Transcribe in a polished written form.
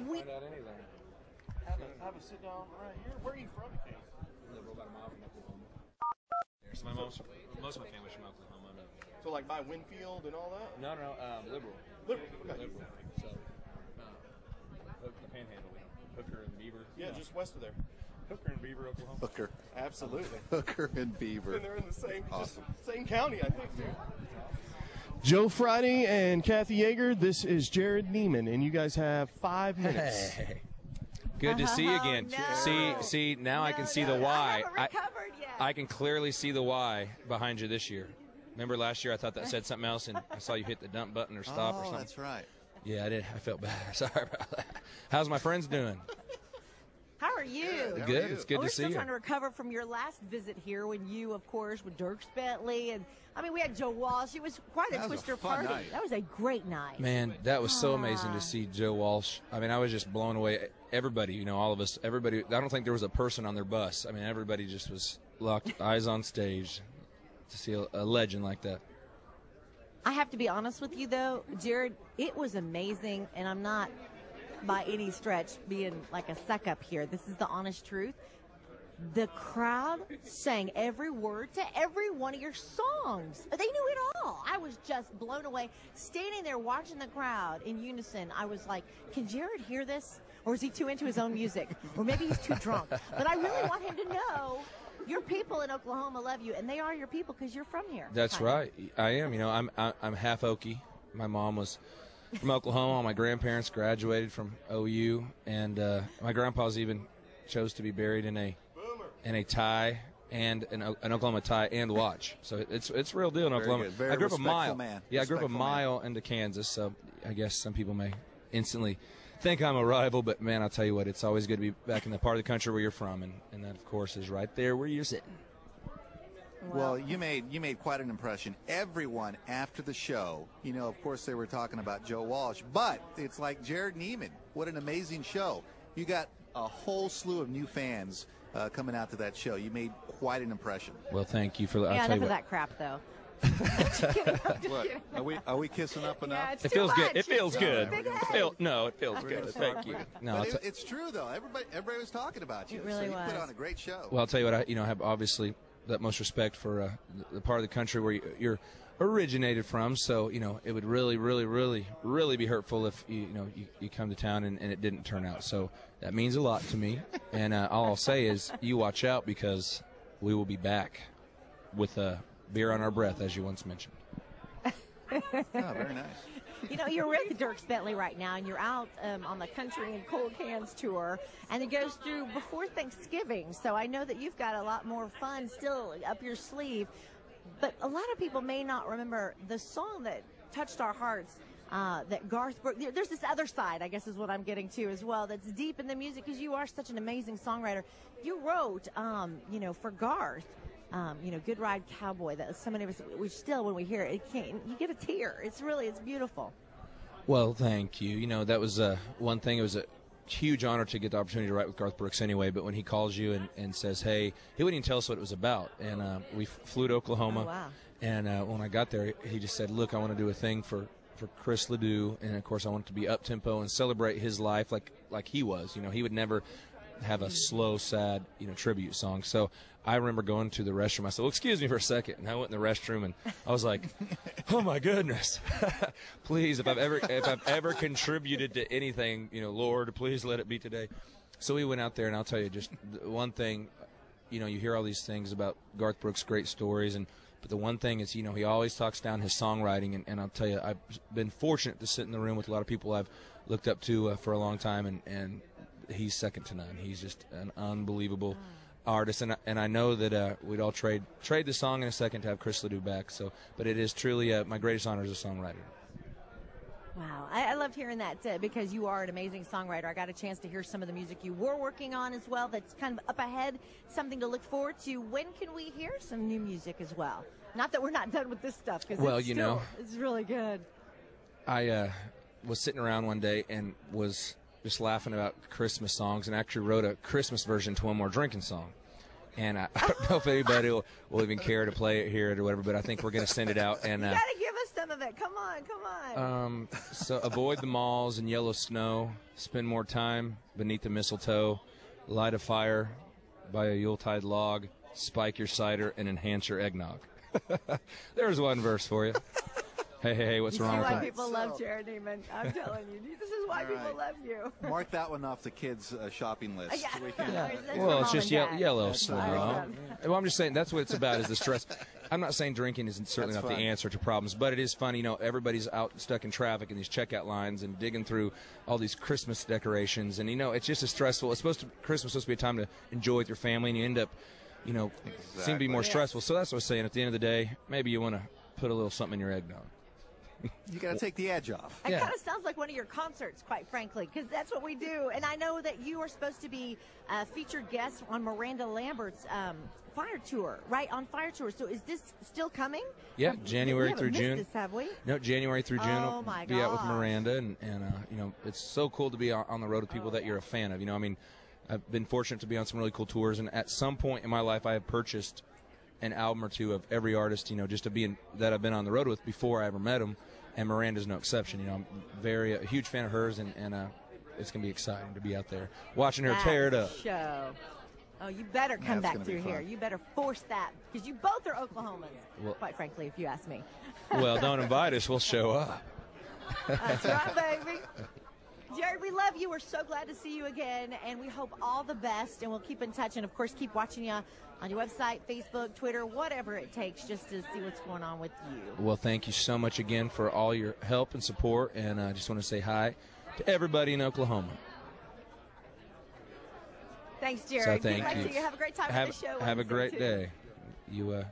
Find out anything. Have a sit down right here. Where are you from, Kate? I live about a mile from Oklahoma. So most of my family's from Oklahoma. So like by Winfield and all that? No, Liberal. Liberal, okay. Liberal. So, the Panhandle, Hooker and Beaver. Yeah, just west of there. Hooker and Beaver, Oklahoma. Hooker. Absolutely. Hooker and Beaver. And they're in the same, Awesome. same county, I think, too. Joe Friday and Kathy Yeager, this is Jerrod Niemann, and you guys have 5 minutes. Hey. Good to see you again. No. See, now I can see the why. I haven't recovered yet. I can clearly see the why behind you this year. Remember last year I thought that said something else, and I saw you hit the dump button or stop or something. That's right. Yeah, I did. I felt bad. Sorry about that. How's my friends doing? How are you? Good. It's good to We're see still you. trying to recover from your last visit here when you, of course, with Dirk Bentley. And, I mean, we had Joe Walsh. It was quite a twister fun party. night. That was a great night. Man, that was so amazing to see Joe Walsh. I mean, I was just blown away. Everybody, all of us, everybody. I don't think there was a person on their bus. I mean, everybody just was locked, eyes on stage to see a legend like that. I have to be honest with you, though, Jerrod, it was amazing, and I'm not by any stretch being like a suck-up here. This is the honest truth. The crowd sang every word to every one of your songs. They knew it all. I was just blown away. Standing there watching the crowd in unison, I was like, can Jerrod hear this? Or is he too into his own music? Or maybe he's too drunk. But I really want him to know your people in Oklahoma love you, and they are your people because you're from here. That's right. I am. I'm half Okie. My mom was from Oklahoma. My grandparents graduated from OU, and my grandpa's even chose to be buried in a tie and an Oklahoma tie and watch. So it's real deal in Oklahoma. Good. Very I grew up a mile. man. Yeah, I grew up a Respectful mile into Kansas. So I guess some people may instantly think I'm a rival, but man, I'll tell you what, it's always good to be back in the part of the country where you're from, and that of course is right there where you're sitting. Well, you made quite an impression. Everyone after the show, of course they were talking about Joe Walsh, but it's like Jerrod Niemann. What an amazing show. You got a whole slew of new fans coming out to that show. You made quite an impression. Well, thank you for that. Yeah, enough of that crap, though. What, are we kissing up enough? Yeah, It feels good. It feels good. Big It head. feels good. Thank you. No, But it's true though. Everybody was talking about you. It really so you put was. on a great show. well, I'll tell you what. I have obviously the utmost respect for the part of the country where you're originated from. So it would really, really, really, really be hurtful if you come to town and it didn't turn out. So that means a lot to me. And all I'll say is you watch out because we will be back with a beer on our breath, as you once mentioned. Oh, very nice. You're with Dirk Bentley right now, and you're out on the Country and Cold Cans tour, and it goes through before Thanksgiving. So I know that you've got a lot more fun still up your sleeve. But a lot of people may not remember the song that touched our hearts, that Garth Brooks. There's this other side, I guess is what I'm getting to as well, that's deep in the music because you are such an amazing songwriter. You wrote, for Garth, Good Ride Cowboy, that so many of us, we still, when we hear it, you get a tear. It's beautiful. Well, thank you. That was one thing. It was a huge honor to get the opportunity to write with Garth Brooks anyway, but when he calls you and says, hey, he wouldn't even tell us what it was about. And we flew to Oklahoma. Oh, wow. And when I got there, he just said, look, I want to do a thing for Chris Ledoux, and of course I want it to be up-tempo and celebrate his life like he was. He would never have a slow, sad, tribute song. So I remember going to the restroom. I said, well, excuse me for a second. And I went in the restroom, and I was like, oh, my goodness. Please, if I've ever contributed to anything, Lord, please let it be today. So we went out there, and I'll tell you just one thing. You hear all these things about Garth Brooks' great stories, but the one thing is, he always talks down his songwriting, and I'll tell you, I've been fortunate to sit in the room with a lot of people I've looked up to for a long time, and he's second to none. He's just an unbelievable artist, and I know that we'd all trade the song in a second to have Chris Ledoux back. So, but it is truly my greatest honor as a songwriter. Wow, I loved hearing that because you are an amazing songwriter. I got a chance to hear some of the music you were working on as well. That's kind of up ahead, something to look forward to. When can we hear some new music as well? Not that we're not done with this stuff, because it's really good. I was sitting around one day and was just laughing about Christmas songs, and actually wrote a Christmas version to One More Drinking Song. And I don't know if anybody will even care to play it here or whatever, but I think we're going to send it out. And you got to give us some of of it. Come on. So avoid the malls and yellow snow. Spend more time beneath the mistletoe. Light a fire by a Yuletide log. Spike your cider and enhance your eggnog. There's one verse for you. Hey, what's wrong with why that? people love Jerrod Niemann. I'm telling you. This is why people love you. Mark that one off the kids' shopping list. Yeah. We can- That's Well, for it's Mom just and Dad. yellow That's snow. awesome. Well, I'm just saying that's what it's about is the stress. I'm not saying drinking is certainly That's not fun. the answer to problems, but it is fun. You know, everybody's out stuck in traffic in these checkout lines and digging through all these Christmas decorations, and you know, it's just as stressful. Christmas is supposed to be a time to enjoy with your family, and you end up, you know, seem to be more stressful. So that's what I was saying. At the end of the day, maybe you want to put a little something in your eggnog. You got to take the edge off. It Yeah. kind of sounds like one of your concerts, quite frankly, because that's what we do. And I know that you are supposed to be a featured guest on Miranda Lambert's Fire Tour, right? On Fire Tour. So is this still coming? Yeah, We January haven't through missed June. This, have we? No, January through June. Oh, I'll my be out with gosh. Miranda, and you know, it's so cool to be on the road with people that you're a fan of. You know, I mean, I've been fortunate to be on some really cool tours, and at some point in my life, I have purchased an album or two of every artist, you know, just that I've been on the road with before I ever met them, and Miranda's no exception. You know, I'm a huge fan of hers, and it's gonna be exciting to be out there watching her tear it up. Show. Oh, you better come it's back gonna be through here. fun. You better force that, because you both are Oklahomans, Well- quite frankly, if you ask me. Well, don't invite us; we'll show up. That's right, baby. Jerrod, we love you. We're so glad to see you again, and we hope all the best, and we'll keep in touch, and, of course, keep watching you on your website, Facebook, Twitter, whatever it takes, just to see what's going on with you. Well, thank you so much again for all your help and support, and I just want to say hi to everybody in Oklahoma. Thanks, Jerrod. So thank Good luck you. to you. Have a great time Have at the show. a Wednesday, great too. day. You